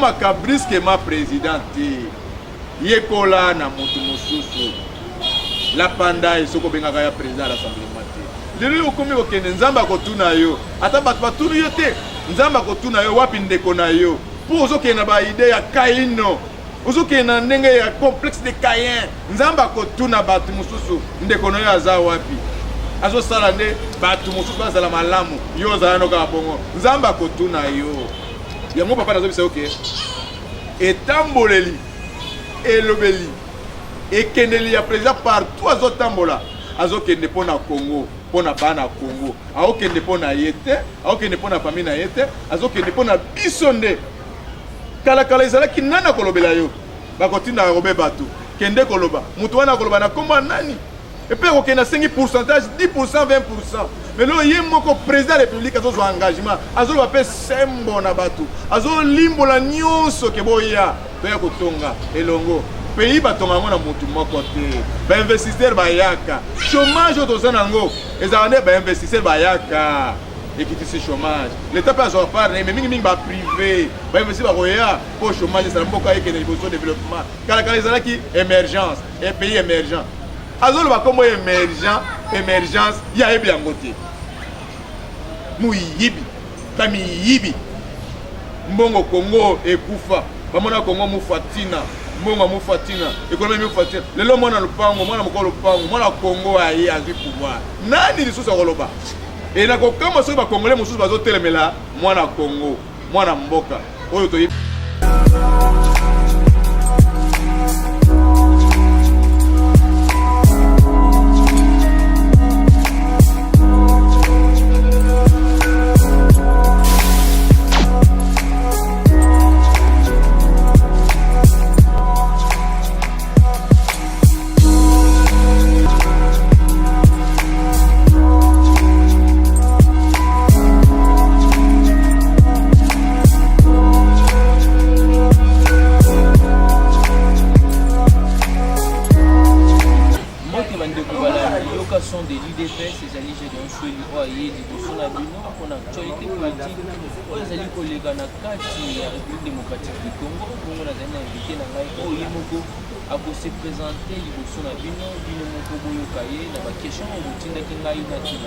akomaka brusquement président te yekola na motu mosusu la panda esoko bengaka ya président à l'Assemblée te lelo okomi kokende nzambe akotuna yo ata bato batuni yo te nzambe akotuna yo wapi ndeko na yo po ozokende na baide ya kaino ozokende na ndenge ya complexe de Caïn nzambe akotuna bato mosusu ndeko na yo aza wapi azosala nde bato mosusu bazala malamu yo ozala noka bongo nzambe akotuna yo yango papa nazobisa oke etamboleli elobeli ekendeli ya président partout azotambola azokende mpona Congo mpona bana Congo aokende mpona ye te aokende mpona famille na ye te azokende mpona biso nde kalakala ezalaki nani akolobela yo bakotinda kobe bato kende koloba moto wana akoloba na kombo nani epe okende asengi pourcentage 10% 20%. Mais là, il y a un président de la République qui a un engagement. Il a fait sembo na batu. Il a limbo la nyonso ke boya. Toya kotonga elongo. Pays batonga ngona mutu moko te. Ba investisseur bayaka. Chômage otozanango. Ezane ba investisseur bayaka. Ekiti chômage. L'État pas en parler mais mingi ba privé. Ba investir ba roya pour chômage ça mboka yeke na liboso développement. Kala ezala ki émergence, un pays émergent. Azolo ba comme émergence ya ebi yango te. Muyibi kami yibi mbongo Congo ekufa bamona Congo mufatina mbongo mufatina ekonomi mufatina lelo mwana lupango mwana mukolo lupango mwana Congo ayi azwi pouvoir nani lisusu akoloba e na kokama so ba congolais mususu bazotelemela mwana Congo mwana mboka oyo to de l'IDPS, les alliés de l'Oye, du Bosona Bino, on a actualité politique, on a des collègues à la République démocratique du Congo, on a invité dans Yemoko à se présenter, du Bosona Bino, Bino Moko Boyokaye, dans la question où vous tenez qu'il y a une attitude.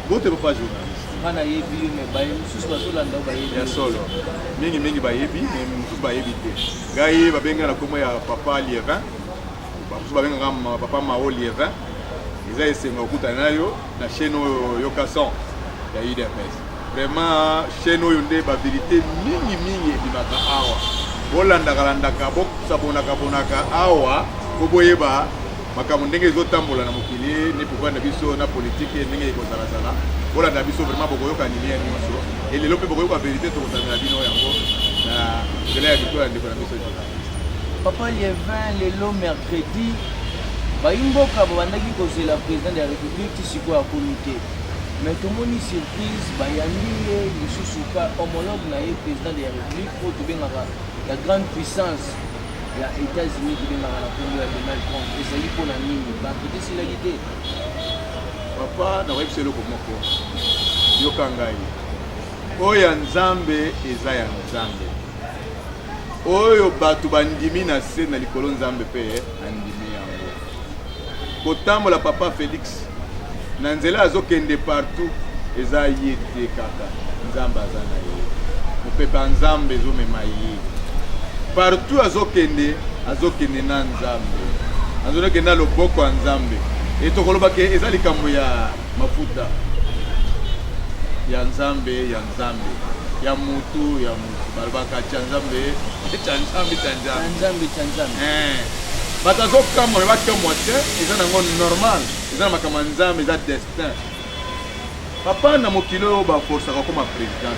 Bote papa journaliste. Mana yebi me baye susu bazolanda baye ya solo. Mingi bayebi, mais musu bayebi te. Gaye babenga na komo ya papa Lievin. Bamusu babenga papa Mao Lievin. Ils ont essayé de faire la chaîne Yokason, il y a eu des fesses. Vraiment, chaîne Yonde, la vérité, mingi et bimaka awa. Bolanda kalandaka, bok sabonaka bonaka awa, koboyeba, makamundenge zotambola na mokili, ne pouvoir na biso na politique ndenge ko sala sala. Bolanda biso vraiment bokoyoka ni bien nyonso. Et le lope bokoyoka vérité to kosala bino yango na dela ya victoire ndeko na biso journaliste. Papa Lievin lelo mercredi Baimboka babandaki kozela président de la République tisiko ya comité. Mais tomoni surprise bayandi lisusu ka homologue na ye président de la République pour tobengaka la grande puissance ya États-Unis tobengaka na Congo ya Donald Trump. Ezali mpona nini batraité silaki te. Papa na webse eloko moko yoka ngai oyo ya Nzambe eza ya Nzambe oyo bato bandimi na se na likolo Nzambe mpe andimi kotambola papa Félix na nzela azokende partout eza ye te kaka Nzambe aza na ye mopepe Nzambe ezomema ye partout azokende na Nzambe azokende na loboko ya Nzambe etokoloba ke eza likambo ya mafuta ya Nzambe ya mutu balobaka cha Nzambe batazo kama bato moitié eza nango normal eza na makambo Nzambe eza destin papa na mokilo ba force comme président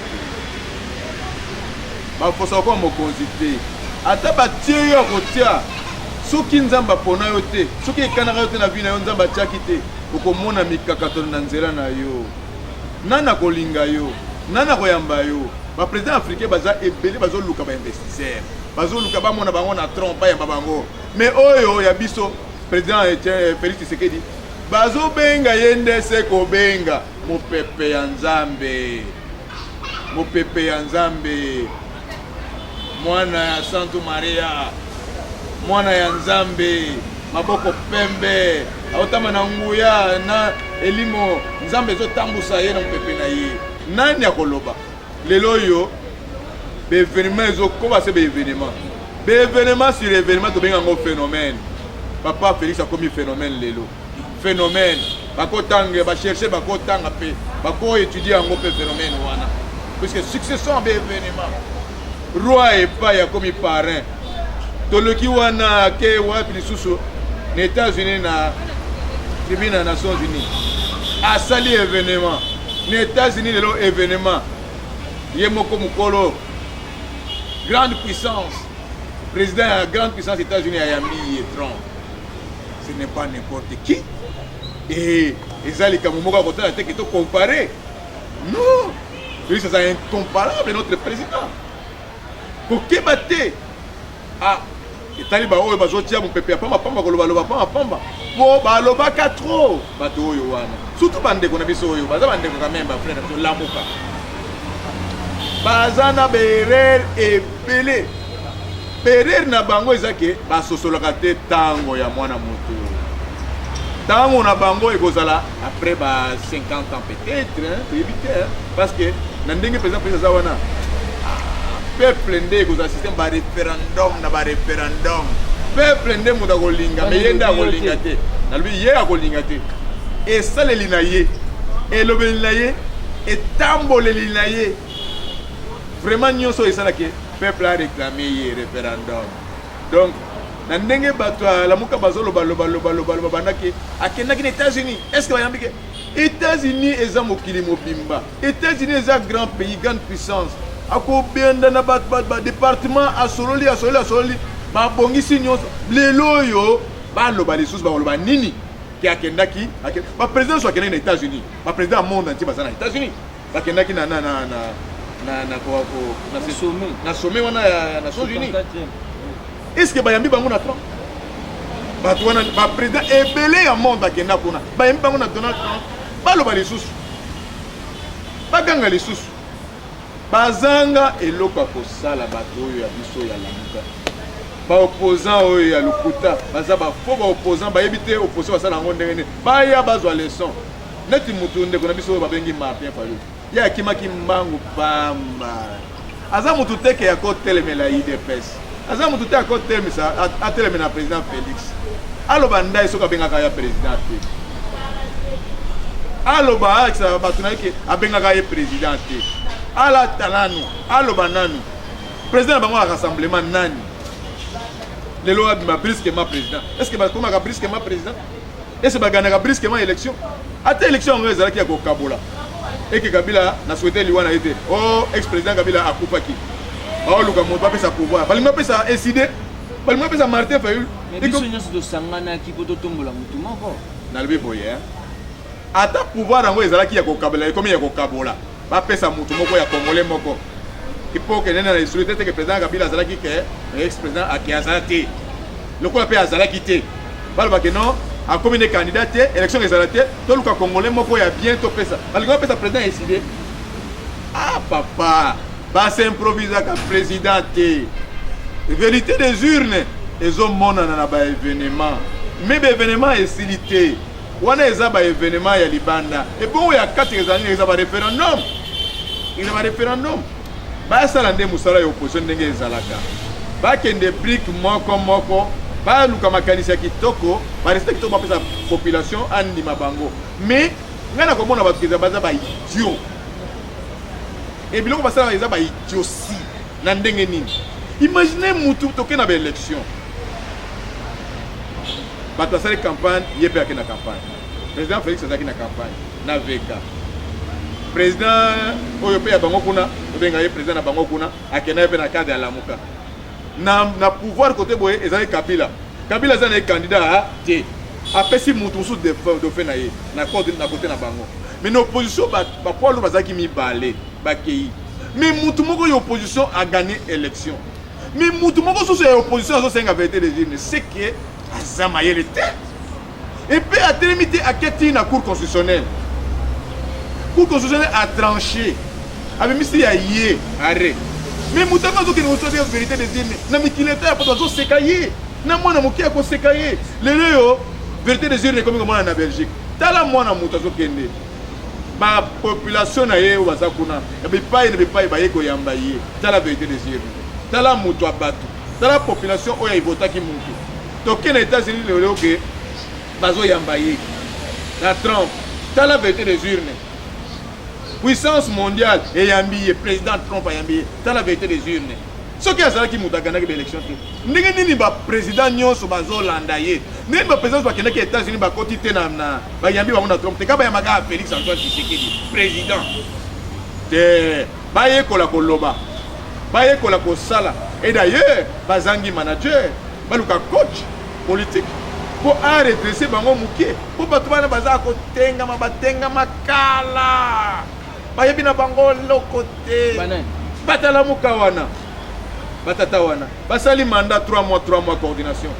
ba force comme mokonzi te ata batie yo kotia soki Nzambe pona yo te soki ekanaka yo te na vie na yo Nzambe atiaki te okomona mikakato na nzela na yo nana kolinga yo nana koyamba yo ba président africain baza ebele bazoluka ba investisseur bazoluka ba mona bango na trompe ya babango mais oyo ya biso président Félix Tshisekedi bazo benga yende se ko benga mopepe ya Nzambe mwana ya Santo Maria, mwana ya Nzambe, maboko pembe, aotama na nguya na elimo Nzambe ezotambusa ye na mopepe na ye. Nani akoloba? Lelo yo événement ezokoba se événement. Événement sur événement to benga ngo phénomène. Papa Félix a commis phénomène lelo. Phénomène. Bako tangue ba chercher bako tanga pe. Bako étudier ngo pe phénomène wana. Puisque succession be événement. Roi et pas ya commis parrain. Toloki wana ke wa pilisusu les États-Unis na tribune des Nations Unies. A sali événement. Les États-Unis lelo événement. Yemoko mukolo grande puissance. Président de la grande puissance des États-Unis a Yambi et Trump. Ce n'est pas n'importe qui. Et ça, les Kamomoka côté la tête qui est comparé. Non. Lui, c'est incomparable, notre président. Pour que batte ah, les talibans, ils vont sortir mon pépé, pas ma pamba, pas ma pamba. Bon, bah, le bac à trop. Bateau, surtout bande qu'on a vu sur eux, bah, bande quand même, frère, la moka. Bazana berer et belé. Berer na bango ezake ba sosoloka te tango ya mwana moto. Tango na bango ekozala après ba 50 ans peut-être hein, éviter parce que na ndenge président président wana peuple ndé ko système ba référendum na ba référendum. Peuple ndé muda ko linga mais yenda ko linga te. Na lui ye ko linga te. Et ça le linaye et le linaye et tambo le linaye. Vraiment nyonso esala ke peuple a réclamé le référendum. Donc, dans ndenge bato la muka bazolo baloba banaki akendaki les États-Unis. Est-ce que bayambi ke États-Unis eza mokili mobimba. États-Unis eza grand pays, grande puissance. Ako benda na bat département asololi ba bongisi nyonso. Lelo yo baloba lisusu baloba nini ki akendaki ba président soit akendaki les États-Unis. Ba président monde entier bazana États-Unis. Ba akendaki na sommet wana ya Nations Unies. Est-ce que bayambi bango na Trump? Bato wana ba président ebele ya monde akenda kuna. Bayambi bango na Donald Trump. Baloba lisusu. Baganga lisusu. Bazanga eloko kosala bato oyo ya biso ya lamuka. Ba opposant oyo ya lokuta, baza ba faux ba opposant ba ebité opposition basala ngo ndenge. Ba ya bazwa leçon. Neti mutu ndeko na biso oyo babengi Martin Fayulu. Ya kimaki mbangu pamba. Aza mutu teke ya ko telemela IDPS. Aza mutu teke ya ko telemisa a telemena président Félix. Aloba ndai soka bengaka ya président te. Aloba aksa batuna ke abengaka ya président te. Ala talanu, aloba nanu. Président bango rassemblement nani. Lelo abima brusquement président. Est-ce que ba komaka brusquement président? Est-ce que ba ganaka brusquement élection? Ata élection on ezala ki ya ko kabola. Et que Kabila n'a souhaité Liwana été. Oh, ex-président Kabila a coupé qui. Oh, le Gamon pas sa pouvoir. Pas le ça décidé. Pas le ça Martin Fayulu. Mais ils sont de Sangana qui peut tomber la mouton encore. N'a le boyer. À ta pouvoir en Wezala qui a Kabila comme il y a Kabola. Pas pesa mouton moko ya Congolais moko. Il faut que nena souhaité que président Kabila Zala qui est ex-président à Kiazate. Le quoi appelle Azala quitté. Pas le que non. A combien de candidats, élection exaltée, tout le Congolais, moi, il y a bientôt fait ça. Parce que le président a décidé. Ah, papa, bah, c'est improvisé comme président. Vérité des urnes, ils ont mon événement. Mais l'événement est silité. On a un événement à Libanda. Et bon, il y a 4 années, il y a un référendum. Il y a un référendum. Bah, ça, l'année, Moussala, l'opposition, il y a un zalaka. Bah, qu'il y a des briques, moko. Ba luka makanisi ya kitoko ba rester kitoko ba population andi mabango mais ngana ko mona bato baza ba idiot et biloko basala eza ba idiotie na ndenge nini. Imaginez mutu toke na ba élection bato basala campagne yepe akena campagne président Félix azaki na campagne na VK président oyo pe ya bango kuna obenga ye président na bango kuna akena yepe na cadre ya lamuka. Na pouvoir côté boye ezali Kabila. Kabila zana est candidat à T. Après si mutu sous de fait na côté na bango. Mais l'opposition ba Paul bazaki mi balé ba kei. Mais mutu moko yo opposition a gagné élection. Mais mutu moko sous opposition a senga vérité des urnes, c'est que azama yele tête. Et puis a limité à quelle na cour constitutionnelle. Cour constitutionnelle a tranché. Avec monsieur ya yé arrêt. mais mutanga zo ki ne reçoit vérité des urnes na mikileta ya poto zo sekaye na mwana moki ya ko sekaye lelo yo vérité des urnes comme comment na Belgique tala mwana muta zo kende ba population na ye baza kuna bipai ne bipai ba ye ko yamba ye tala vérité des urnes tala muto abatu tala population oyo ivotaki mutu toke na États-Unis lelo ke bazo yamba ye la Trump tala vérité des urnes puissance mondiale et yambi président Trump a yambi dans la vérité des urnes ce qui a ça qui muta gagné l'élection ndenge nini ba président nyonso bazo landaye nini ba président ba kende ke États-Unis ba kotité na ba yambi ba mona Trump te ka ba yamaga Félix Antoine Tshisekedi président te ba yekola koloba ba yekola kosala et d'ailleurs bazangi manager ba luka coach politique pour redresser bango mukie pour bato bana baza kotenga mabatenga makala bayebi na bango lokote batala mukawana batata wana basali mandat 3 mois coordination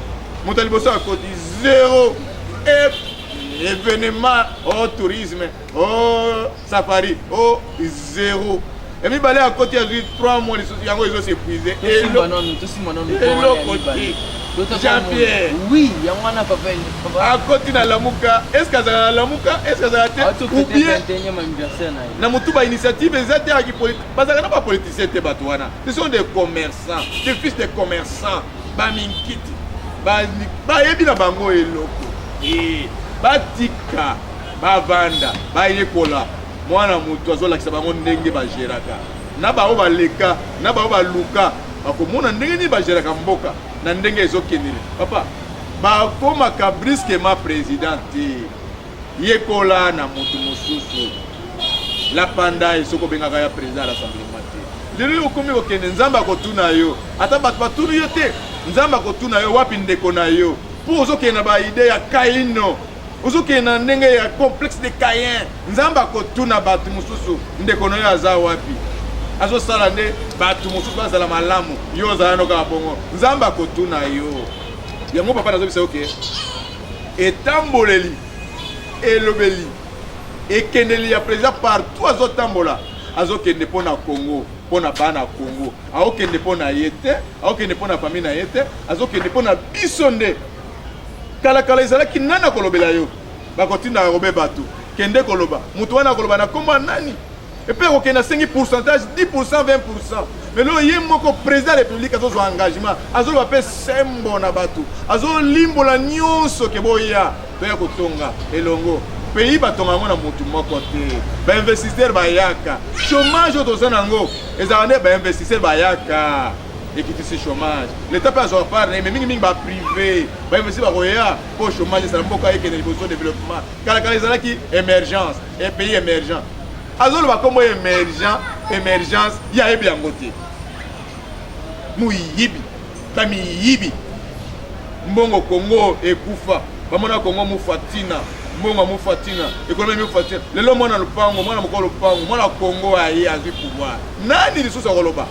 moto liboso akoti 0 événement au tourisme au safari au 0 et mi balé à côté de 3 mois yango ils ont s'épuisé et Jean-Pierre oui yangwana papa à côté na lamuka est-ce que ça la lamuka est-ce que ça ou bien na mutuba initiative ezate aki politique parce que na pas politicien te batwana ce sont des commerçants des fils de commerçants ba minkiti ba yebi na bango eloko batika ba vanda ba yekola mwana mutu azolakisa bango ndenge ba geraka na ba o baleka na ba o baluka akomona ndenge ni ba geraka mboka na ndenge ezokendele papa bakomaka briskement présidente yekola na motu mosusu la panda esoko bengaka ya président à l'Assemblée te lelo okomi kokende nzambe akotuna yo ata bato batunu yo te nzambe akotuna yo wapi ndeko na yo mpo ozokende na baide ya kaino ozokende na ndenge ya complexe de Caïn nzambe akotuna bato mosusu ndeko na yo aza wapi azosala nde bato mosusu bazala malamu yo ozala noka bongo nzambe akotuna yo yango papa nazobisa oke etamboleli elobeli ekendeli ya président partout azotambola azokende mpo na Congo mpo na bana Congo aokende mpo na ye te aokende mpo na famille na ye te azokende mpo na biso nde kalakala ezalaki nani akolobela yo bakotinda robe bato kende koloba moto wana akoloba na kombo nani epe okende asengi pourcentage 10% 20% mais lo ye moko président de la République azozwa engagement azoloba mpe sembo na bato azolimbola nyonso ke boya toya kotonga elongo pays batonga yango na motu moko te bainvestisseur bayaka chômage oyo toza nango ezala nde bainvestisseur bayaka ekitisi chômage l'état mpe azwa part mais mingimingi baprivé bainvesti bakoya mpo chômage ezala mboka ekende liboso développement kalakala ezalaki émergence et pays émergent azoloba kombo émergence yayebi yango te muyibi kamiyibi mbongo Congo ekufa bamona Congo mufatina mbongo mufatina ekonomi mufatina lelo mwana lupango mwana mokolo lupango mwana Congo aye azwi pouvoir nani lisusu akoloba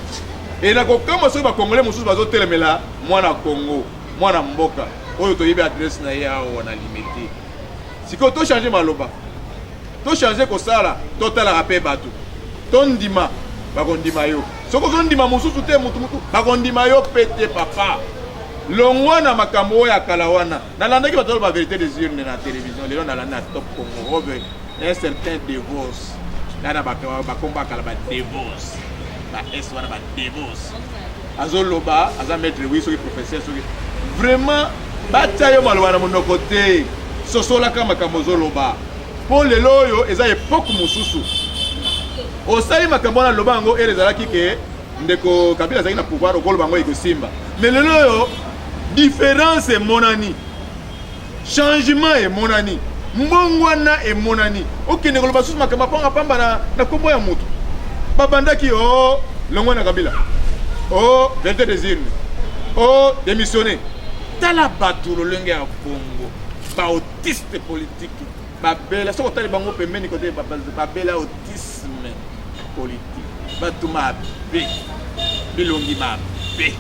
e nakokamba soki bakongole mosusu bazotelemela mwana Congo mwana mboka oyo toyebi adresse na ye awa na limité sikoyo tochange maloba tochange kosala totalaka mpe bato tondima bakondima yo soki ozondima mosusu te mutu bakondima yo mpe te papa longwa na makambo oyo akala wana nalandaki bato oyo bavérité des urnes na télévision lelo nalandi na Top Congo obe un certain Devos nana bakombo akala badevos baes wana badevos azoloba aza maître wi soki professeur soki vraiment batia yo maloba na monoko te sosolaka makambo ozoloba mpo lelo oyo eza epoke mosusu osali makambo wana loba yango ere ezalaki ke ndeko Kabila azalaki na pouvoir okoloba yango ekosimba mais lelo oyo différence emonani changement emonani mbongwana emonani okende koloba susu makambo apanga pamba na kombo ya motu babandaki o longwa na Kabila o vérité des urnes o démissionné tala bato lolenge ya bongo bautiste politique babela soko tali bango pembeni kote babela autisme politique bato mabe bilongi mabe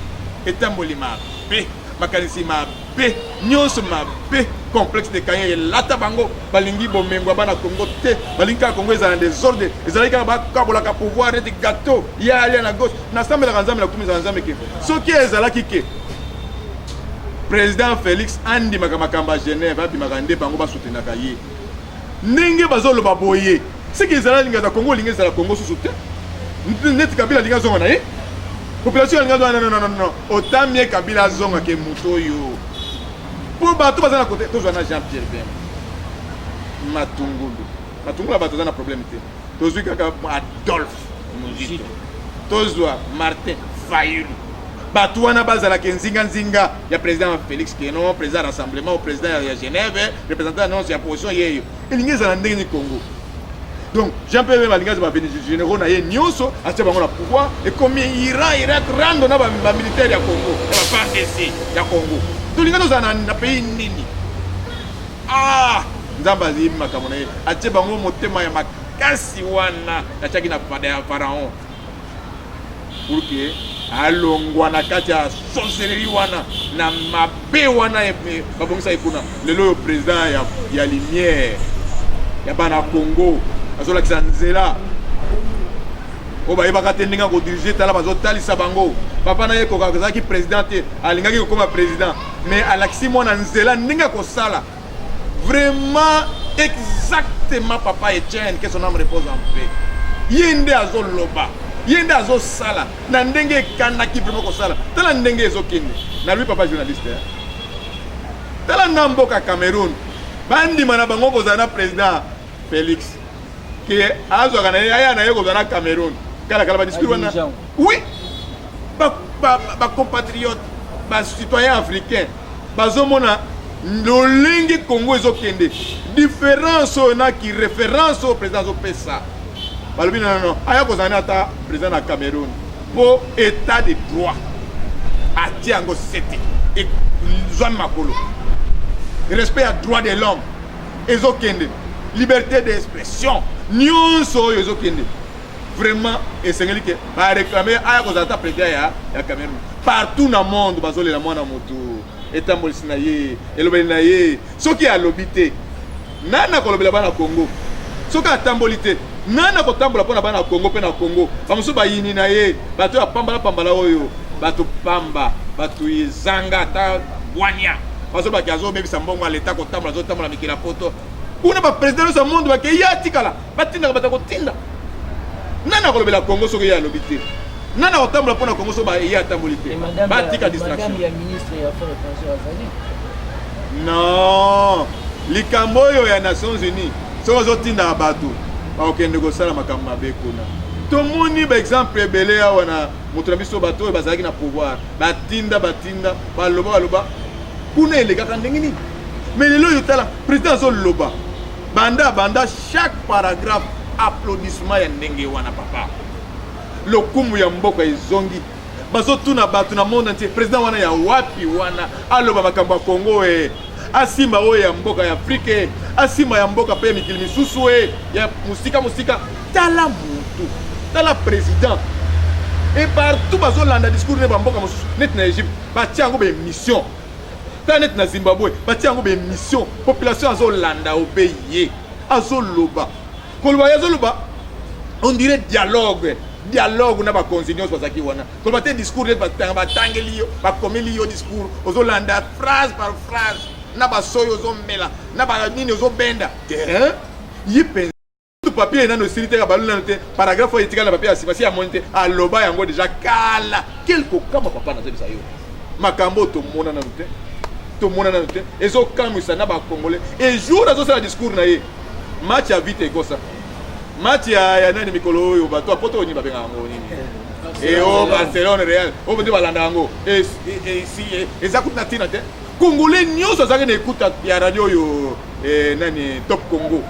etamboli mabe makanisi mabe mabe nyonso mabe complexe de Kanye lata bango balingi bomengo bana Congo te balingi ka Congo ezala désordre ezala ka bakabola ka pouvoir et gâteau ya ali na gauche na sambela kanzamela kumisa nzambe ke soki ezala kike président Félix andi makambo Genève abimaka nde bango basoutenaka ye ndenge bazoloba boye siki ezala linga za Congo linga ezala Congo susu te net Kabila linga zonga na ye population linga zonga non otamie Kabila zonga ke moto yo pour bato bazana côté tozwa na Jean-Pierre Bemba matungulu bato bazana problème te tozwi kaka Adolphe Muzito tozwa Martin Fayulu bato wana bazala ke nzinga ya président Félix Keno président rassemblement au président ya Genève représentant non ya position yeyo elingi ezala ndenge ni Congo. Donc Jean-Pierre Bemba linga ba bénéfice généraux na ye nyonso atia bango na pouvoir et comme Irak rando na ba militaire ya Congo ya FARDC ya Congo tulinga tozala na pays nini nzambe azimi makambo na ye atie bango motema ya makasi wana atiaki na pharaon pour que alongwa na kati ya sorcellerie wana na mabe wana babongisa ekuna lelo oyo président ya lumière ya bana Congo azolakisa nzela oyo bayebaka te ndenge akodirige tala bazotalisa bango papa na ye kokazalaki président te alingaki kokoma président mais alakisi mwana nzela ndenge akosala vraiment exactement papa Etienne que son âme repose en paix ye nde azoloba ye nde azosala na ndenge ekandaki vraiment kosala tala ndenge ezokende na lui papa journaliste tala na mboka Cameroun bandima na bango kozala na président Félix ke azwaka na ye aya na ye kozala na Cameroun kala badiscours wana oui compatriotes citoyens africains bazomona lolingi Congo ezokende différence oyo naki référence au président azopesa balobi non aya kozala ata président na Cameroun po état de droit atie yango sete zwami makolo respect ya droit de l'homme ezokende liberté d'expression nyonso oyo ezokende vraiment esengeli ke baréclame aya kozala ata président ya Cameroun partout na monde bazolela mwana motu etambolisi na ye elobeli na ye soki alobi te nana kolobela bana Congo soki atamboli te nana kotambola mpona bana Congo mpe na Congo bamosusu bayini na ye bato ya pambala oyo bato pamba bato ezanga ata bwania bazobaki azobebisa mbongo ya leta kotambola azotambola mikila poto kuna baprésident nyonso ya monde bake ye atikala batindaka bato kotinda nana kolobela Congo soki ye alobi te nana kotambola mpona Congo so ye atamboli te batika distraction non likambo oyo ya Nations Unies soki ozotindaka bato bakokende kosala makambo mabe kuna tomoni baexemple ebele awa na moto na biso bato oyo bazalaki na pouvoir batinda baloba kuna elekaka ndenge nini mais lelo oyo tala président azoloba banda chaque paragraphe applaudissement ya ndenge wana papa lokumu ya mboka ezongi bazotuna bato na monde entier président wana ya wapi wana aloba makambo ya Congo asimba oyo ya mboka ya Afrique asimba ya mboka pe mikili misusu ya musika tala mutu tala président et partout bazolanda discours ne bamboka mosusu net na Égypte batia yango mission tala net na Zimbabwe batia yango mission population azolanda obeye azoloba koloba yazoloba on dirait dialogue na baconsignos bazaki wana koloba te discours net batangeli yo bakomeli yo discours ozolanda phrase par phrase na basoyo ozomela na banini ozobenda ye penza papier nano silite ka baluna te paragraphe oyo etikala na papier asima si amoni te aloba yango déjà kala quelque kama papa na zebisa yo makambo tomona nanu te ezokamwisa na bakongolais et jour azosala discours na ye match ya vite ekosa match ya nani mikolo oyo bato apoto oni babenga yango nini Barcelone Real oyo balanda yango eza kutina tina te Congolais nyonso azalaki na ekuta ya radio oyo nani Top Congo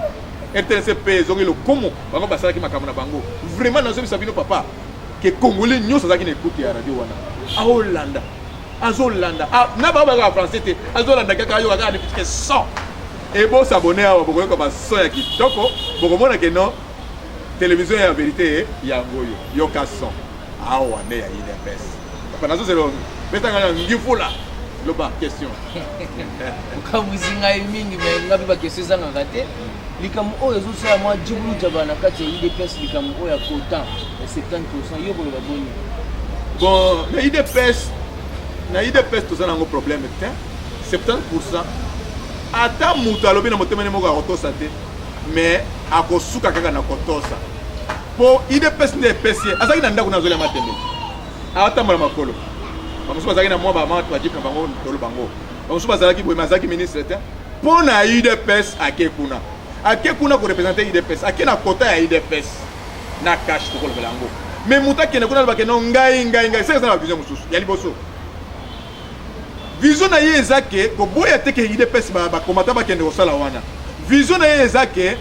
RTNCP zongi lokomo bango basalaki makambo na bango vraiment nazobisa bino papa ke Congolais nyonso azalaki na ekuta ya radio wana azolanda na bango baka français te azolanda kaka yo kaka nipike son et bon s'abonner awa bokoyoka bason ya kitoko bokomona ke non télévision ya vérité yango yoka son awa nde ya IDPS papa nazoselo betanga na ngifula loba question okamuzinga mingi mais ngabi ba question za ngate likamu oyo ezosala mwa jibulu jaba na kati ya IDPS likamu oyo ya quota ya 70% yo koloba boni bon na IDPS toza nango problème te 70% ata mutu alobi na motema ne moko akotosa te mais akosuka kaka na kotosa po IDPS nde epesi azalaki na ndako nazolia matembele awatambola makolo bamosusu bazalaki na mwa bajipe na bango tolo bango bamosusu bazalaki boye azalaki ministre te mpo na IDPS ake kuna korepresente IDPS ake na kota ya IDPS na cash tokolobela yango mais mutu akende kuna alobake no ngai seke eza na bavision mosusu ya liboso vision na ye eza ke koboya teke IDPS bakomata bakende kosala wana vision na ye eza ke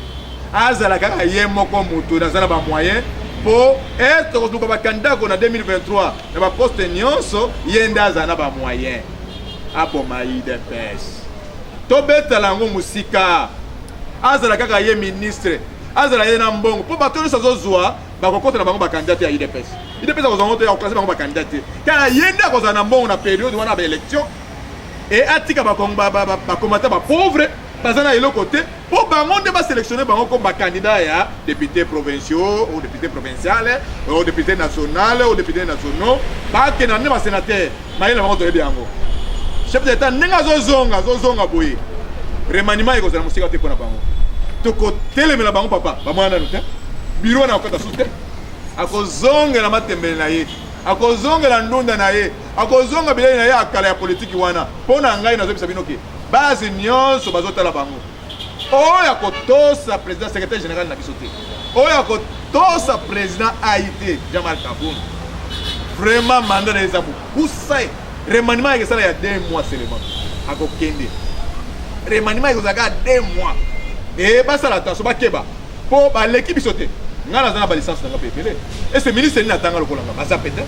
azala kaka ye moko mutu naza na bamoyen po ete koluka bakandidako na 2023 na baposte nyonso ye nde azala na bamoyen aboma IDPS tobetala yango mosika azala kaka ye ministre azala ye na mbongo po bato nyonso azozwa bakokota na bango bakandidate ya IDPS akozwa ngo te akoklase bango bakandidate kaka ye nde akozala na mbongo na periode wana baélection e atika bakomata bapauvre baza na eloko te po bango nde basélectionne bango comme bacandidat ya député provinciaux ou député provincial ou député national ou député nationaux bakenda nde basénateur mayele na bango toyebi yango chef d'état ndenge azozonga boye remaniement ekozala mosika te mpo na bango tokotelemela bango papa bamwana nanu te biro na okota su te akozongela matembele na ye akozongela ndunda na ye akozonga bilei na ye akala ya politiki wana mpo na ngai nazobisa bino ke base nyonso bazotala bango oyo akotosa président secrétaire général na biso te oyo akotosa président AIT Jean-Marc Kabunda vraiment mandat na eza mokusa ye remaniement ekesala ya 2 mois seulement akokende remaniement ekozalaka 2 mois e basala attention bakeba mpo baleki biso te ngai naza na balicence nanga mpe ebele ese ministre nini atanga lokolanga baza pete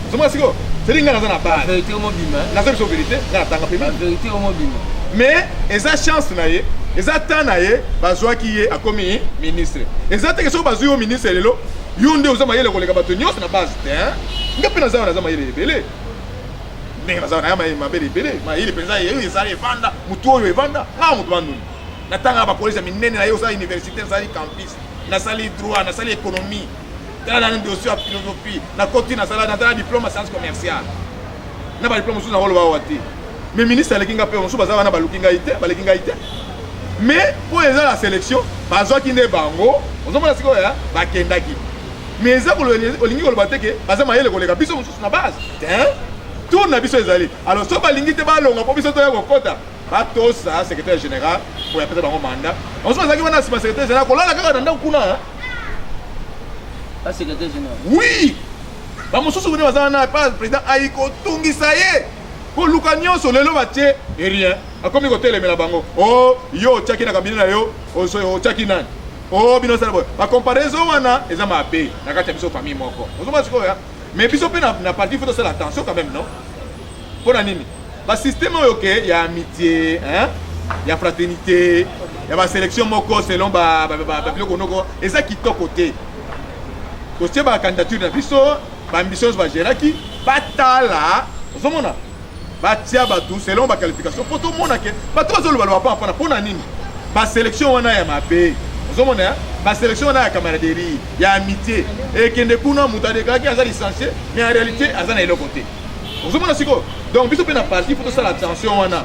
ozomona sikoyo seli ngai naza na base naza biso vérité ngai natanga mpe mais eza chance na ye eza temps na ye bazwaki ye akomi ministre eza teke soki bazwi yo ministre lelo yo nde oza mayele koleka bato nyonso na base te nga mpe naza mayele ebele ndenge naza na mabele ebele mayele mpenza eyo ezali evanda motu oyo evanda ngaa motu banduni natanga bakolege minene na ye osala université nasali campus nasali droit nasali économie tala na dossier ya philosophie nakoti natala diplôme ya science commerciale na badiplôme mosusu nakoloba awa te mais ministre aleki nga mpe mosusu baza wana baleki ngai te mais mpo eza la sélection bazwaki nde bango ozomona sikoyo bakendaki mais eza olingi koloba teke baza mayele koleka biso mosusu na base tour na biso ezali alors so balingi te balonga mpo biso toya kokota batosa secrétaire général po yapesa bango mandat mosusu bazalaki wana nsima secrétaire général kolala kaka na ndako kuna secrétaire général oui bamosusu bone baza wana pa président ayi kotungisa ye koluka nyonso lelo batie rien akomi kotelemela bango o yo otiaki na kabine na yo otiaki nani o bino osala boye bacomparaison wana eza mabe na kati ya biso famille moko ozomona sikoyo mais biso mpe na parti faut tosala attention quand même non mpo na nini basystème oyo ke ya amitié ya fraternité ya basélection moko selon babiloko noko eza kitoko te kotie bacandidature na biso baambition nyonso bagéraki batala ozomona batia bato selon baqualification mpo tomona ke bato bazoloba loba mpana mpo na nini basélection wana ya mabe ozomona basélection wana ya camaraderie ya amitié ekende kuna moto adekalaki aza licencié mais en réalité aza na eloko te ozomona sikoyo donc biso mpe na parti fo tosala attention wana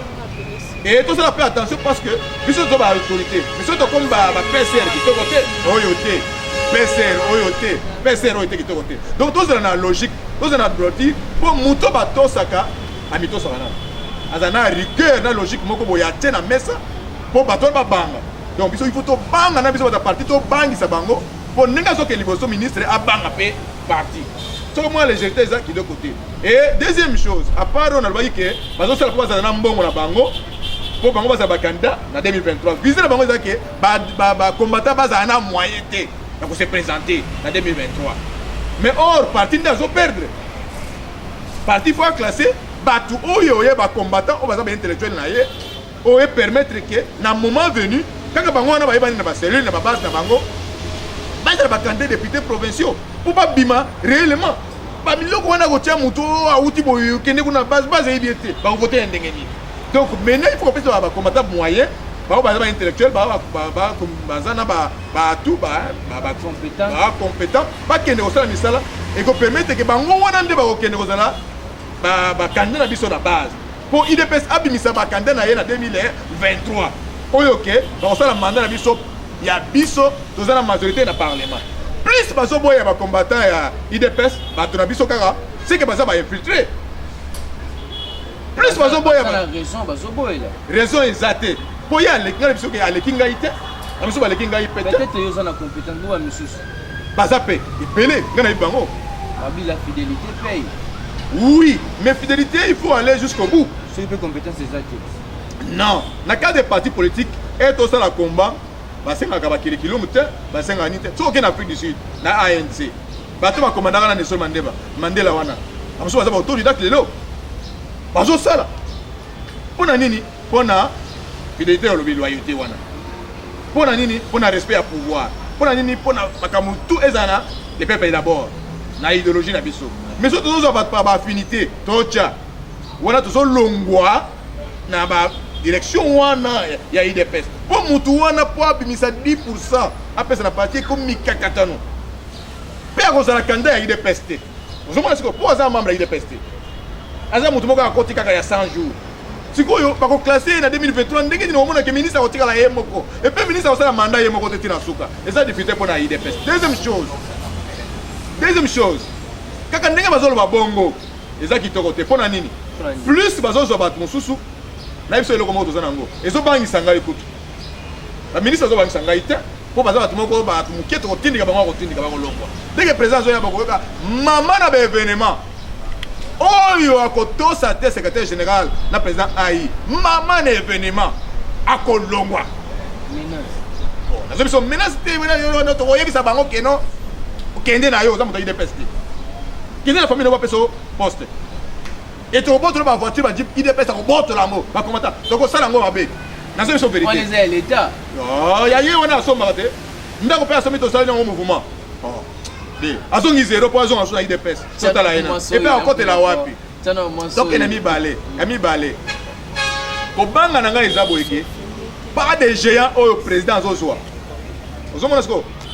e tosala mpe attention parce que biso toza baautorité biso tokomi bapcr kitoko te oyo te pcr oyo te pcr oyo te kitoko te donc tozala na logique tozala na droiti mpo moto batosaka amitosaka nano aza na rigueur na logique moko boye atie na mesa mpo bato wana babanga donc biso ifo tobanga na biso bata parti tobangisa bango mpo ndenge azoke liboso ministre abanga mpe parti soki mwa légèreté eza kitoko te et deuxième chose à part oyo nalobaki ke bazosala mpo bazala na mbongo na bango mpo bango bazala bacandidat na 2023 vise na bango eza ke bacombatant bazala na moyen te ya kose présenter na 2023 mais or parti nde azoperdre parti fo aclasse bato oyo oye bacombatant oyo baza baintellectuel na ye oyo permettre ke na moment venu kaka bango wana bayebani na bacellule na babase na bango bazala bacandidat député provinciaux mpo babima réellement ba miloko wana ko tia muto auti boyo kende kuna base yibité ba voter ndenge ni donc maintenant il faut que ba combattant moyen ba intellectuel ba bazana ba tout ba compétent ba kende ko sala misala et ko permettre que bango wana nde ba ko kende ko sala ba candidat na biso na base pour IDPS abimisa ba candidat na ye na 2023 oyo ke ba ko sala mandat na biso ya biso tozana majorité na parlement plus bazo boya ba combattant ya IDPS ba to na biso kaka c'est que baza ba infiltrer plus bazo boya ba raison exacte pour y aller ngala biso ke aleki ngai te na biso ba leki ngai peut-être yo zana compétent ngo ba misusu baza pe ipele ngana ibango la fidélité paye. Oui, mais fidélité, il faut aller jusqu'au bout. C'est une compétence exacte. Non, dans le cas des partis politiques, et tout ça, le combat, c'est un kilomètre, c'est un anité. C'est aucun Afrique du Sud, dans ANC. Bateau va commander à Nelson Mandela. Mandela wana. Am so bazaba autodidacte lelo. Bazo sala. Pona nini? Pona fidélité au loyauté wana. Pona nini? Pona respect à pouvoir. Pona nini? Pona makamu tout ezana, les peuples d'abord. Na idéologie na biso. Mais surtout nous avons pas affinité. Tocha. Wana to so longwa na ba direction wana ya IDPS. Pour mutu wana po abimisa 10% après ça na parti comme mikakatano. Pe akozala kanda ya IDPS. Vous avez dit pour ça membre ya IDPS. Aza mutu moko akoti kaka ya 100 jours. Sikoyo bako classer na 2023 ndenge ni omona ke ministre akotika la yemoko. Et puis ministre osala mandat yemoko te tina suka. Et ça député pour na IDPS. Deuxième chose. Kaka ndenge bazolo ba bongo. Eza kitoko te pona nini? Plus bazozo bat mosusu. Na biso eloko moko tozana ngo. Ezo bangisa ngai kutu. La ministre azo bangisa ngai te. Po bazaba tumoko ba tumuketo kotindika bango kotindika bango longwa. Dès que président zoya bako yoka mama na ba événement. Oyo akotosa te secrétaire général na président AI. Mama na événement akolongwa. Menace. Bon, nazo biso menace te na to oyebisa bango keno. Kende na yo za muto IDPS. Kende la famille no ba peso poste. Et tu reportes la voiture, tu vas dire IDPS, tu reportes la mot. Donc, ça, la mot, c'est une vérité. On les a l'État. Oh, il y a eu un assommé. Nous avons fait un sommet au mouvement. Azo ni zéro pour azo en IDPS. Et puis encore, tu la wapi. Donc, il y a mis balé. Au banga nanga ezabo eke, pas de géants au président Zozoa.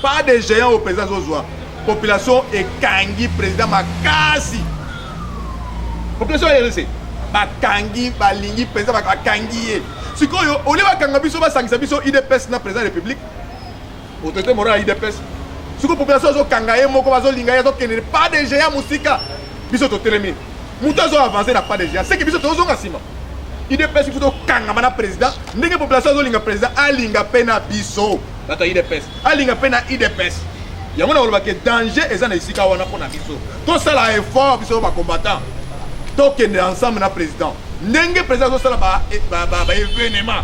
Pas de géants au président Zozoa. Population est kangi président Makasi. Population est restée. Bakangi, balingi, président bakangi. Si quoi yo, on va kanga biso ba sangisa biso IDPS na président de la République. Autorité morale IDPS. Si quoi population zo kanga ye moko bazo linga ya zo kenere pas de géant musika. Biso to telemi. Muta zo avancer na pas de géant. C'est que biso to zo ngasima. IDPS il faut kanga mana président. Ndenge population zo linga président a linga pena biso. Bato IDPS. A linga pena IDPS. Yango na oloba ke danger ezana isika wana pona biso. To sala effort biso ba combattant. Donc on est ensemble na président. Ndenge président ça ba événement.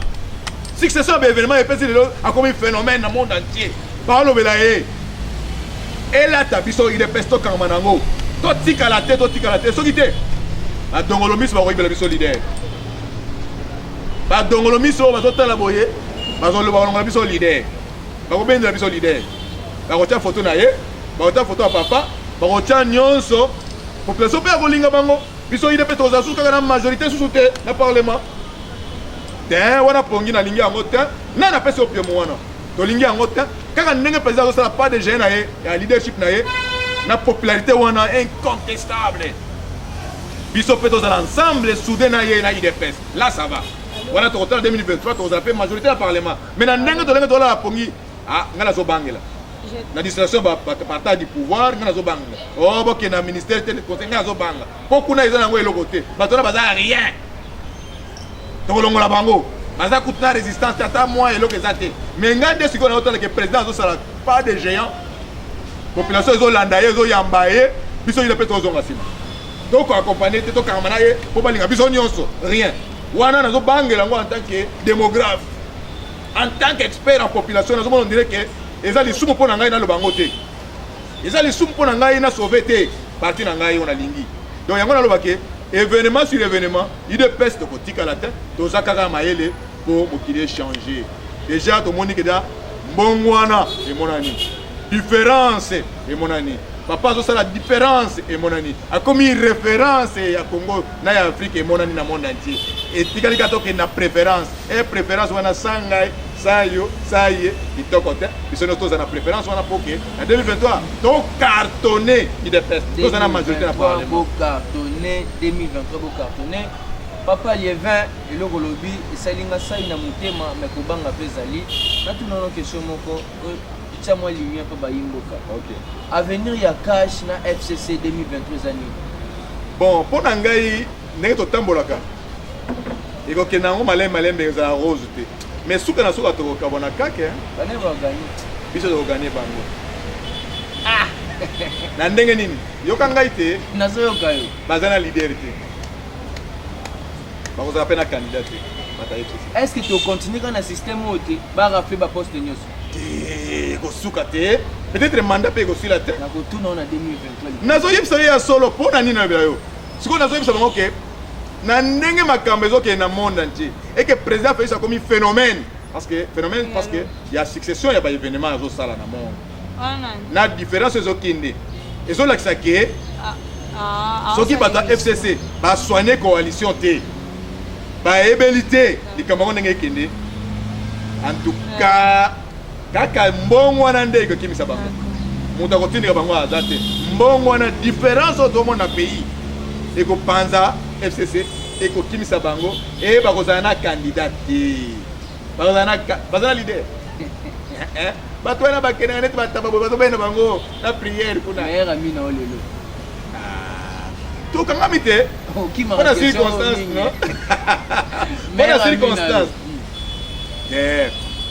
Succession ba événement et puis a comme un phénomène dans le monde entier. Parlo belaye. Et là ta biso il est pesto kamanango. To tika la tête. So kité. Ba dongolomis ba koyibela biso leader. Ba dongolomis ba zotala boye. Ba zolo ba ngolomis biso leader. Ba ko bendela biso leader. Ba ko tia photo na ye. Ba ko tia photo à papa. Ba ko tia nyonso. Population pe akolinga bango. Biso IDPS tozasu kaka na majorité sous te na parlement. Ten wana pongi na lingi yango te. Na na pesi opiomo wana. To lingi yango te. Kaka ndenge président ça pas de génie na ye, ya leadership na ye. Na popularité wana incontestable. Biso pe tozala ensemble soudé na ye na IDPS. Là ça va. Wana to total 2023 tozala pe majorité na parlement. Mais na ndenge to lenga to la pongi ah ngala zo bangela. La distraction partage du pouvoir ngana zo banga. Oh boke na ministère tel conseil ngana zo banga. Kokuna ezana ngo eloko te. Batona baza rien. To longola bango. Baza kutna résistance tata moi eloko ezate. Mais ngande siko na otala ke président zo sala pas de géant. Population zo landa ye zo yamba ye. Biso ile peto zo ngasima. Donc accompagner te to kamana ye po balinga biso nyonso rien. Wana na zo bangela ngo en tant que démographe. En tant qu'expert en population, on dirait que eza lisumu mpo na ngai na lobango te. Eza lisumu mpo na ngai na sauver te. Parti na ngai on a lingi. Donc yango na lobake événement sur événement, IDPS to kotika la tête, to zakaka mayele pour mokili changer. Déjà to moni que da mbongwana et monani. Différence et monani. papa ça la différence et mon ami a comme une référence ya Congo na ya Afrique et mon ami na monde entier et tikali kato ke na préférence et préférence wana sangai sayo saye itokote biso no toza na préférence wana poke en 2023 to cartonné il de peste toza na majorité na parlement cartonné 2023 bo cartonné papa Liévin eloko lobi esalinga sai na motema mais kobanga pezali na tunono question moko tia moi lumière pa bayimboka. OK. Avenir ya cash na FCC 2023 années. Bon, pour nangai ndenge to tambolaka. Eko kenango malembe za rose te. Mais suka na suka to kabona kake. Bane ba gagner. Biso to gagner bango. Ah. Na ndenge nini? Yoka ngai te. Na zo yoka yo. Bazana leader te. Ba ko za pena candidat te. Est-ce que tu continues dans le système où tu vas rappeler ma poste news? Peut-être mandat peut aussi la tête. Na ko tout non en 2023. Nazo yebisa ya solo pour nani na bio. Siko nazo yebisa bango ke na ndenge makambo ezoke na monde entier et que président fait ça comme un phénomène parce que il y a succession il y a pas événement azo sala na monde. Na différence ezokinde. Ezo lakisa ke soki bata FCC ba soigner coalition te. Ba ébélité likambo ndenge kende. En tout cas kaka mbongo wana ndenge kimisa bango muta kotindika bango azate mbongo wana différence au monde na pays eko panza FCC eko kimisa bango e bakozana na candidat bazana leader bato wana bakena net bataba bato bena bango na prière kuna meilleur ami na olelo to kanga mite on a circonstance non on a circonstance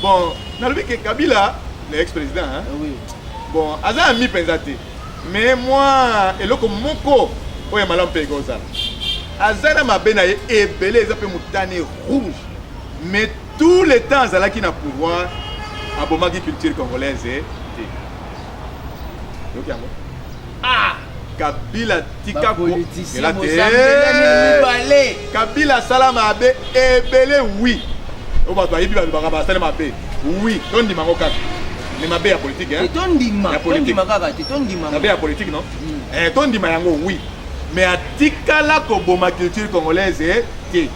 bon nalobi ke Kabila l'ex-président hein oui bon aza ami pensate mais moi eloko moko oya malamu pe goza azana mabena ebele eza pe mutane rouge mais tout le temps azalaki na pouvoir abomaki culture congolaise ok yango Kabila tika politicien Kabila salama abe ebele oui o ba to ayibi ba ba salama abe oui tondi mango kaka ni mabe ya politique hein tondi kaka tondi mango mabe ya politique non tondi yango oui mais atikala ko boma culture congolaise te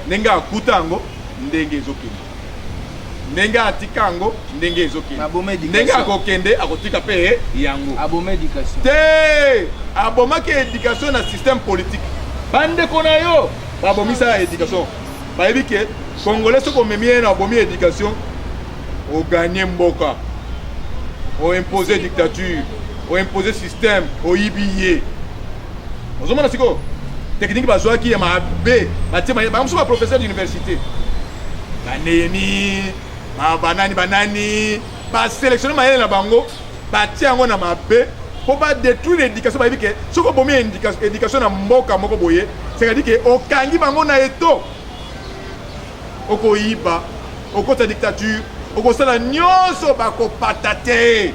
nenga akutango ndenge ezokende nenga atikango ndenge ezokende ndenge akokende akotika pe yango aboma éducation te aboma ke éducation na système politique bande kona yo babomisa éducation bayebi ke congolais soko memie na abomi éducation o gagner mboka o imposer dictature o imposer système o yibiye ozomona siko technique bazwaki ya mabe batima ba mso ba professeur d'université baneni banani ba sélectionner mayele na bango batia yango na mabe po ba détruire l'éducation bayebi ke soko bomi éducation na mboka moko boye c'est-à-dire que okangi bango na eto okoyiba okota dictature okosala nyonso bakopata te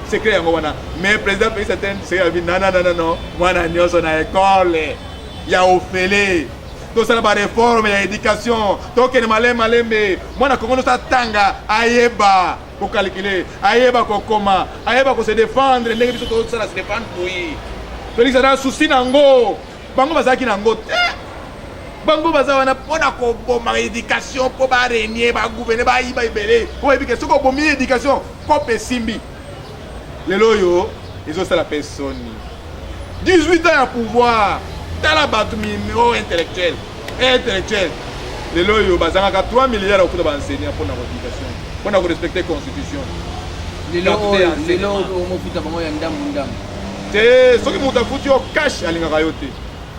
secret yango wana mais président pays certain c'est avi non mwana nyonso na école ya ofele tosala ba réforme ya éducation tokene malembe mwana kongo no satanga ayeba ko calculer ayeba ko koma ayeba ko se défendre ndenge biso tosala se défendre boyi toli sala souci nango bango bazaki nango te bango baza wana pona ko bomba éducation po ba renier ba gouverner ba yiba ibele ko ebike soko bomi éducation ko pesimbi lelo yo ezo la personne 18 ans à pouvoir dans la batumi intellectuel lelo yo bazanga 3 milliards au ba enseignant pour na éducation pour na respecter constitution lelo mo futa bango ya ndam te soki mutafuti o cash alinga yote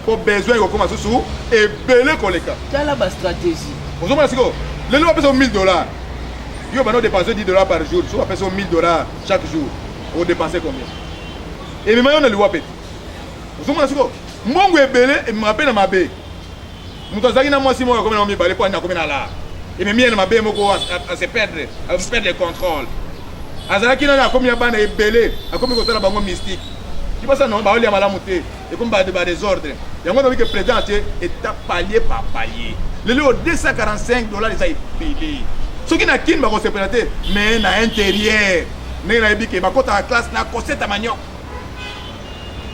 pour besoin de comment sous et belé koleka tala ba stratégie ozomona siko lelo ba pesa $1000 yo bano dépenser $10 par jour so ba pesa $1000 chaque jour on dépenser combien et même on a le wapet ozomona siko mbongo ebele et me rappelle mabe mutazaki na moi si moi comme na mi balé pour na comme na la et même na mabe moko à se perdre le contrôle azalaki na comme ya bana ebele akomi ko tala bango mystique. Tu vois ça non, bah on a malamu te et comme bah désordre. Yango no que président est palier par palier. Le lot $245 les a payé. Ce qui n'a qu'une bah se présenter mais na intérieur ndenge nayebi ke bakotaka classe na cosette ya maniok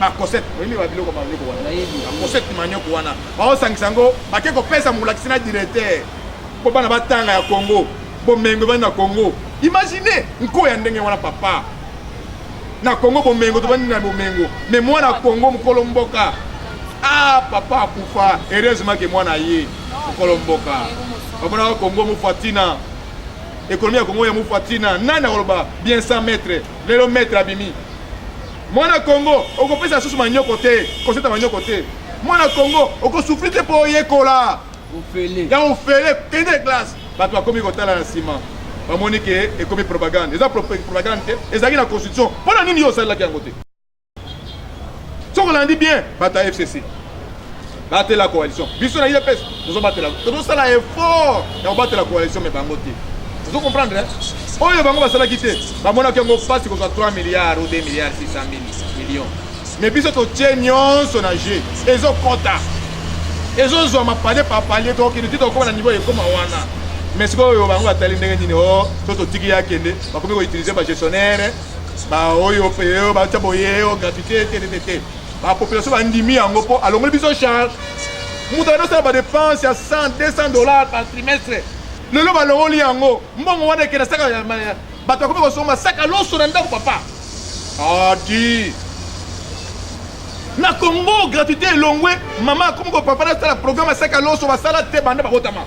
bacosette oyebi babiloko babiloko wana bacosette manioko wana baosangisa yango bake kopesa molakisi na directeur mpo bana batanga ya congo bomengo bani na congo imagine nkoya ndenge wana papa na congo bomengo tobandi na bomengo me mwana congo mokolo mboka ah papa akufa heureusement ke mwana ye mokolo mboka babonaka congo mofatina économie ya congo ya mofatina nani akoloba bien 100 mètres lelo mètre abimi mwana congo okopesa susu manyoko te koseta manyoko te mwana congo okosufri te mpo oyekola ya ofele kende classe bato bakomi kotala na nsima bamoni ke ekomi propagande eza propagande te ezalaki na constitution mpona nini yo osalelaki yango te soki olandi bien bato ya fcc batela coalition biso na idps tozosala effort ya kobatela coalition me bango te ozo comprendre oyo bango basalaki te bamonaki yango mpasi kozwa 3 milliards ou 2 milliards 600 millions me biso totie nyonso na je ezokota ezozwama palier par palier tokende ti tokoma na niveau ekoma wana mais sikoyo bango batali ndenge nini o so totiki ye akende bakomi koutilize bagestionnaire baoyo peyo batya boyeo gratuité te bapopulation bandimi yango mpo alongoli biso charge moto anosala badepense ya 100-200 dollars par trimestre lelo balongoli yango mbongo wana ekende saka bato bakomi kosomba saka loso na ndako papa adi na congo gratuité elongwe mama akomi kopapa nasala programme asaka loso basala te banda bakotama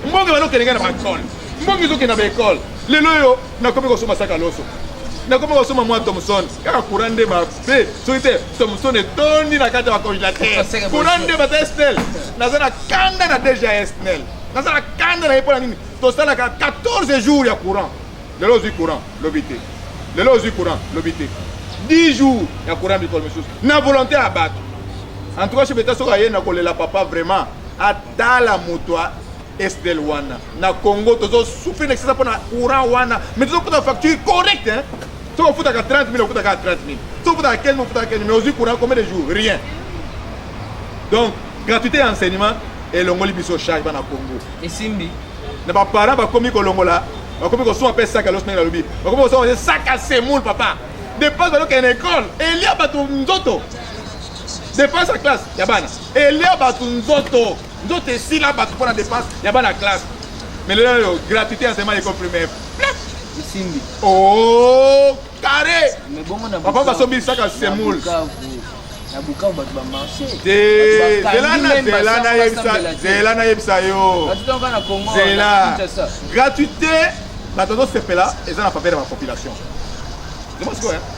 mbongo banokende na baekole mbongo ezokende na baekole lelo oyo nakomi kosomba saka loso nakomi kosomba mwa thomson kaka courant nde bape soki te thomson etondi na kati ya bacongélateur courant nde bata snel naza na kanda na déjà snel naza na kanda na ye mpona nini tosalaka 14 jours ya courant lelo ozwi courant lobi te lelo ozwi courant lobi te 10 jours ya courant bikolo mosusu na volonté ya bato en tout cas chebeta soki aye na kolela papa vraiment atala moto estel wana na congo tozosufri na excesa mpona courant wana mais tozokutaka facture correcte soki ofutaka 30 000 okutaka 30 000 soki ofutaka 15 000 okutaka 15 000 mais ozwi courant combien de jours rien donc gratuité ya enseignement elongoli biso charge bana congo esimbi na baparent bakomi kolongola bakomi kosoma mpe saka loso ndenge nalobi bakomi kosoma saka semoule papa dépense balokende na école elia bato nzoto dépense ya classe ya bana elia bato nzoto esila bato mpona dépense ya bana classe mais lelo oyo gratuité enseignement école primaire esimbi oh carré papa basombi saka semoule na bukavu bato bamarché zela nayebisa yo zela gratuité bato azosepela eza na faveur ya bapopulation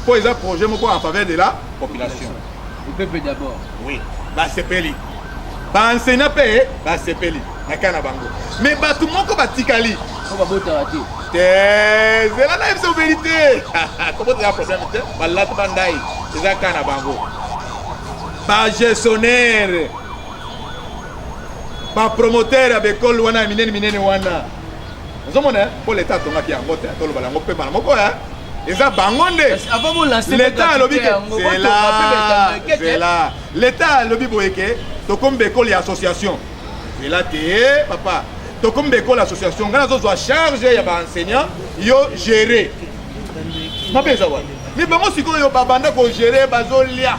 mpo eza projet moko en faveur de la population le peuple d'abord oui basepeli baenseignant mpe basepeli na kaka na bango mais bato moko batikali po babotaka te te zela nayebisa vérité kobotaka problème te balata bandai eza kaka na bango bagestionnaire bapromoteur ya baekole wana ya minene wana ozomona mpo leta atongaki yango te toloba yango mpe bana moko eza bango nde leta alobi ke zela leta alobi boye ke tokomi baekole ya association zela te papa tokomi baekole association ngai nazozwa charge ya baenseignant yo gere mabe eza wana mi bango sikoyo babanda kogere bazolia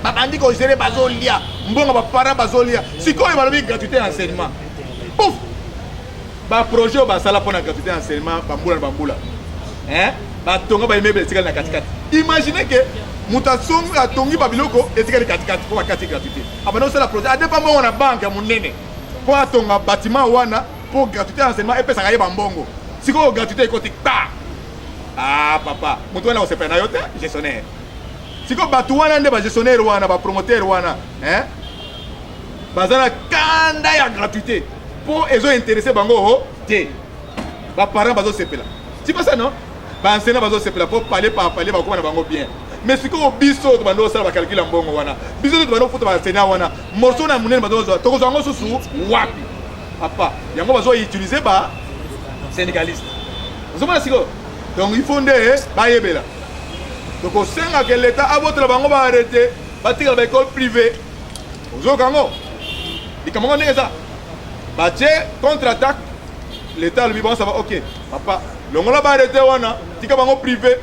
babandi kogere bazolia mbongo baparent bazolia sikoyo balobi gratuité ya enseignement pouf baprojet oyo basala mpona gratuité ya enseignement bambula na bambula batonga baimmeuble etikali na katikati imagine ke moto atongi babiloko etikali katikati mpo bakati gratuité abanda osala projet adepa mbongo na banke ya monene mpo atonga bâtiment wana mpo gratuité ya enseignement epesaka ye bambongo sikoyo gratuité ekoti pa papa moto wana kosepela na yo te gestionnaire sikoyo bato wana nde bagestionnaire wana bapromoteur wana baza na kanda ya gratuité mpo ezointeresse bango te baparent bazosepela tipasa non baenseignant bazosepela mpo palier par palier bakoma na bango bien mais sikoyo biso tobanda osala bakalcule mbongo wana biso tobanda ofuta baenseignant wana morceau na monene bazozwa tokozwa yango susu wapi papa yango bazoutilize ba syndicaliste ozomona sikoyo donc il faut nde bayebela tokosengaka leta abotela bango baarrete batikala baekole privé ozoyoka yango likambo ngo ndenge eza batie contre attaque leta alobi bango sava ok papa longola ba arrêté wana tika bango privé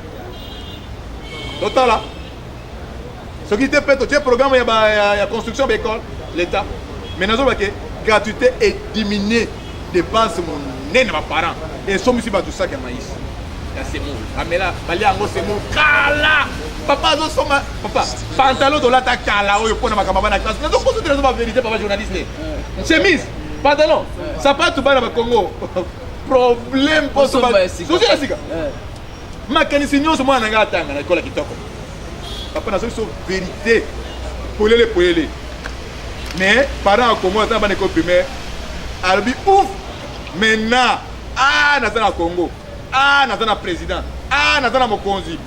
total là ce qui te fait tu programme ya construction d'école l'état mais nazo ba que gratuité et diminuer dépenses mon nene ma parents et somme si ba tout ça que maïs ya c'est mou amela bali yango c'est mou kala papa zo soma papa pantalon de la ta kala oyo pona makamba na classe nazo poser la vérité papa journaliste chemise pantalon sapato bana ba Congo problème pour ça soki la sika makanisi nyonso mwana nga atanga na kola kitoko papa nazo so vérité polele mais parents à Congo ata bana école primaire albi ouf maintenant naza na Congo naza na président naza na mokonzi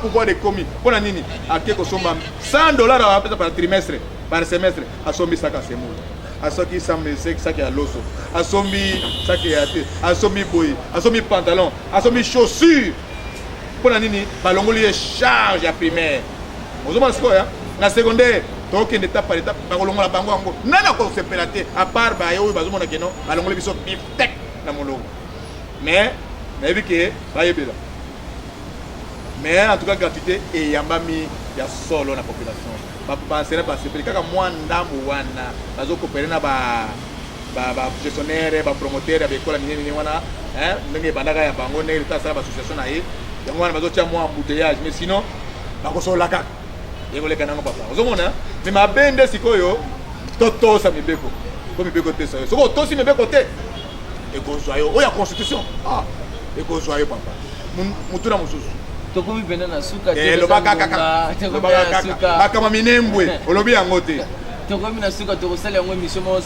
pouvoir de commis pona nini akeko somba $100 par trimestre par semestre asombi saka semo asoki saki ya loso asombi saki ya te asombi boy asombi pantalon asombi chaussure pona nini balongoli ye charge ya primaire ozoma sikoya na secondaire tokende étape par étape bakolongola bango yango nana kosepela te à part baye oyo bazomona keno balongoli biso biftek na molongo mais nayebi ke bayebela mais en tout cas gratuité eyambami ya solo na population basene basepeli kaka mwa ndambo wana bazokopere na gestionnaire bapromoteur ya bekola nini wana ndenge ebandaka ya bango ndenge leta asala bassociation na ye yango wana bazotia mwa embouteillage mais sinon bakosola kaka yekoleka nango papa ozomona me mabe nde sikoyo totosa mibeko po mibeko te sayo soko otosi mibeko te ekozwa yo oyo ya constitution ekozwa yo papa mutu na mosusu tokomi pena na suka bakama minembwe olobi yango te tokomi na suka tokosala yango émission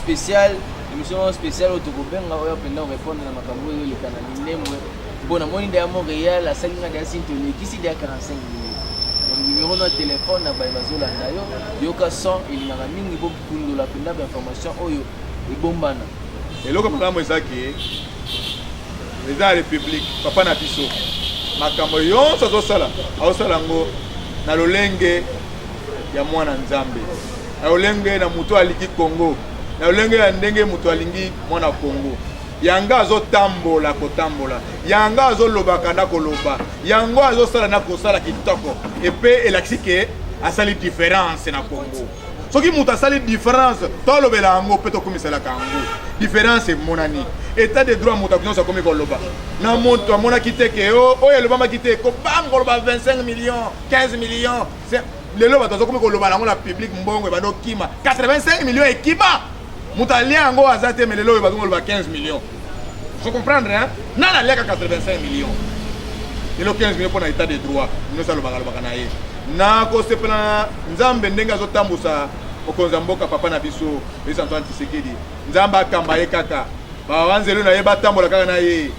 spéciale oyo tokobenga oyo penda orépondre na makambo oyo eleka na minembwe mpona moni nde ya Montréal asalinga nde ya sintonekisi nde ya 45 minutes numéro na téléphone na baye bazolanda yo yoka son elingaka mingi bokundola penda bainformation oyo ebombana eloko malamu ezaki eza ya république papa na biso makambo yonso azosala yango na lolenge ya mwana nzambe na lolenge na moto alingi Congo na lolenge ya ndenge moto alingi mwana Congo yanga azotambola kotambola yanga azolobaka na koloba yango azosala na kosala kitoko epe elakisi ke asali différence na Congo soki moto asali différence tolobela yango mpe tokomiselaka yango différence emonani état de droit moto nyonso akomi koloba na moto amonaki te ke oyo elobamaki te kobanga koloba 25 millions 15 millions lelo bato azokomi koloba nango na public mbongo ebanda okima 85 millions ekima moto alia yango aza te me lelo oyo bazongi koloba 15 millions faut comprendre nana aliaka 85 millions lelo 15 millions mpo na état de droit nyonso alobaka na ye na kosepela nzambe ndenge azotambusa mokonzi ya mboka papa na biso Félix Antoine Tshisekedi nzambe akamba ye kaka bawanzelo na ye batambola kaka na ye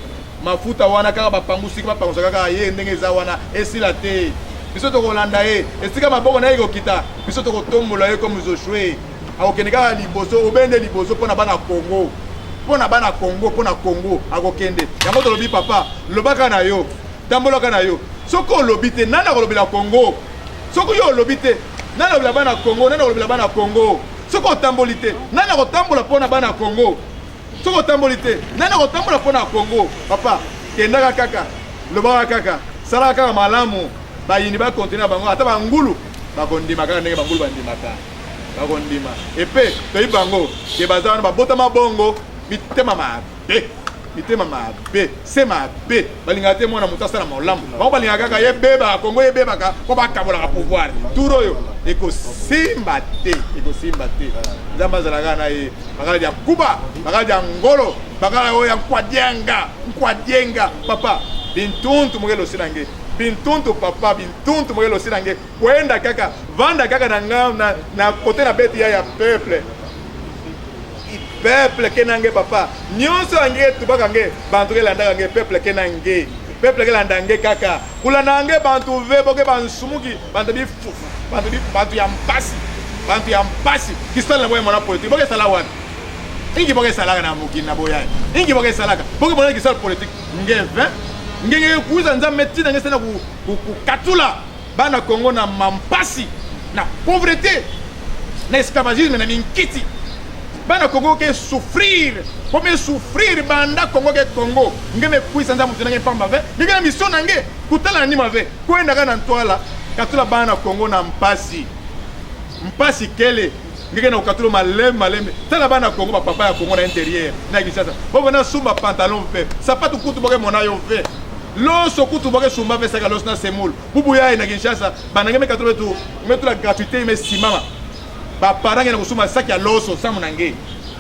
mafuta wana kaka bapangusiki bapangusa kaka ye ndenge eza wana esila te biso tokolanda ye esika maboko na ye kokita biso tokotombola ye comme Joshua akokende kaka liboso obende liboso mpona bana Congo mpona Congo akokende yango tolobi papa lobaka na yo tambolaka na yo soki olobi te nani akolobela Congo soki yo olobi te nani akolobela bana Congo nani akolobela bana Congo soki otamboli te nani akotambola mpona bana Congo soki otamboli te nani akotambola mpona Congo papa kendaka kaka lobaka kaka salaka kaka malamu bayini bakontinue bango ata bangulu bakondima kaka ndenge bangulu bandimaka bakondima epe toyebi bango ke baza wana babotama bongo mitema mabe se mabe balingaka te mwana moto asala malamu bango balingaka kaka yebebaka Kongo yebebaka mpo bakabolaka pouvoir tour oyo ekosimba te nzambe azalaka na ye bakala dia kuba bakala dia ngolo bakala oyo ya nkwadienga papa bintuntu mokelo osinange bintuntu papa bintuntu mokelo osinange kwenda kaka vanda kaka na kote na beti ya peuple peuple kenange papa nyonso yange tubaka nge bantu kelandaka nge peuple kenange peuple kelanda nge kaka kulanda nge bantu ve boke bansumuki bantu bifufu bantu ya mpasi kisala na boya mwana politique boke sala wana ingi boke salaka na mukini na boya ingi boke salaka boke mwana kisala politique nge 20 ngenge kuza nzambe tina nge sena kukatula bana Congo na mampasi na pauvreté na esclavagisme na minkiti bana Congo ke souffrir comme souffrir banda Congo ke Congo ngeme puissance mutu nange pamba ve ngena mission nange kutala ni mave kwenda kana ntwala katula bana Congo na mpasi kele ngena ukatula malembe tala bana Congo ba papa ya Congo na intérieur na Kinshasa bo bana sumba pantalon ve sapatu kutu boke monayo ve loso kutu boke sumba ve saka loso na semul bubu ya na Kinshasa bana ngeme katula tu metula gratuité mais simama ba parents ngena kusuma saki ya loso samu nange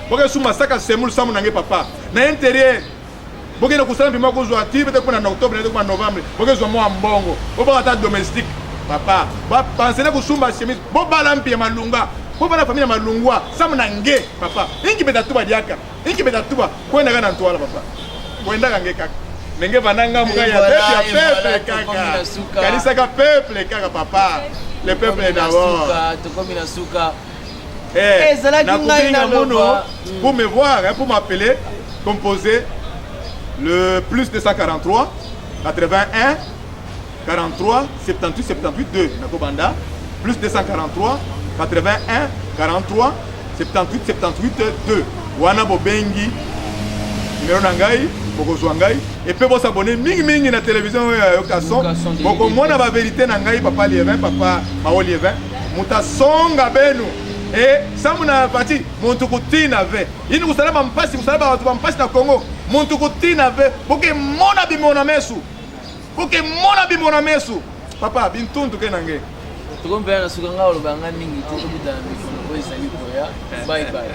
boke suma saka semul samu nange papa na intérieur boke na kusala bima ko zwa tibe te kuna na octobre na te kuna novembre boke zwa mo mbongo bo ba ta domestique papa ba penser kusumba chemise bo balampi malunga bo bana famille malungwa samu nange papa ingi beta tuba diaka ingi beta tuba kwenda kana ntwala papa kwenda kange kaka nenge bananga muka ya peuple kaka kanisa ka peuple kaka papa le peuple d'abord tokomi na suka pour me voir, hein, pour m'appeler, composer le plus 243 81 43 78 78 2 Nakobanda plus 243 81 43 78 78 2 wana bobengi numéro nangai bokozwa ngai et puis vous abonner mingi na télévision Yokason boko mona ba vérité nangai papa Lievin papa Mao Lievin muta songa benu et samuna pati muntu kutina ve ini kusalama mpasi kusalama watu mpasi na Congo muntu kutina ve boke mona bimona mesu papa bintuntu kenange tukombe na suka ngalo banga mingi tukubuta na mifuno kwa isani kwa ya bye bye